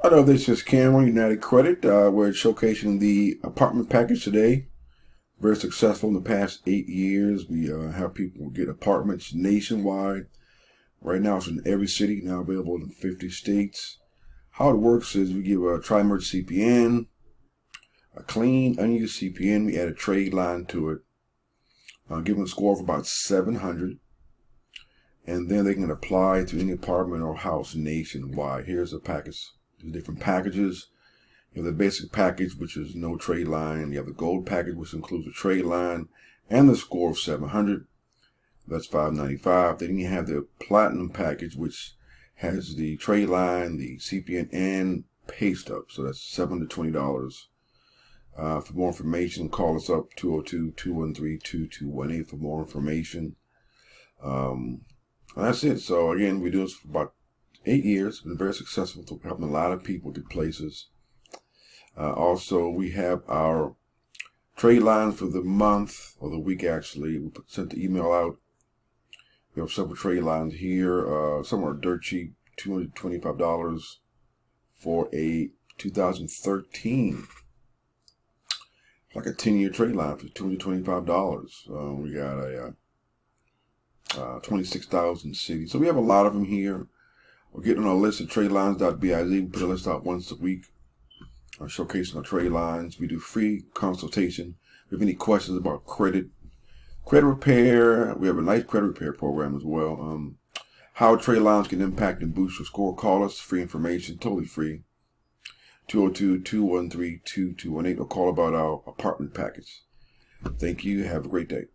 Hello, this is Cameron, United Credit. We're showcasing the apartment package today. Very successful in the past 8 years. We have people get apartments nationwide. Right now it's in every city, now available in 50 states. How it works is we give a tri-merge CPN, a clean, unused CPN. We add a trade line to it, give them a score of about 700. And then they can apply to any apartment or house nationwide. Here's the package. There's different packages. You have the basic package, which is no trade line. You have the gold package, which includes a trade line and the score of 700. That's $595. Then you have the platinum package, which has the trade line, the CPN, and pay stub. So that's $720. For more information, call us up 202-213-2218 for more information. That's it. So again, we do this for about 8 years. Been very successful, helping a lot of people get places. Also, we have our trade lines for the month, or the week actually. We sent the email out. We have several trade lines here. Some are dirt cheap, $225 for a 2013. Like a 10-year trade line for $225. We got a 26,000 cities. So we have a lot of them here. We're getting on a list at tradelines.biz. We put a list out once a week, showcasing our trade lines. We do free consultation. If you have any questions about credit repair, we have a nice credit repair program as well. How trade lines can impact and boost your score. Call us, free information, totally free. 202-213-2218, or call about our apartment package. Thank you. Have a great day.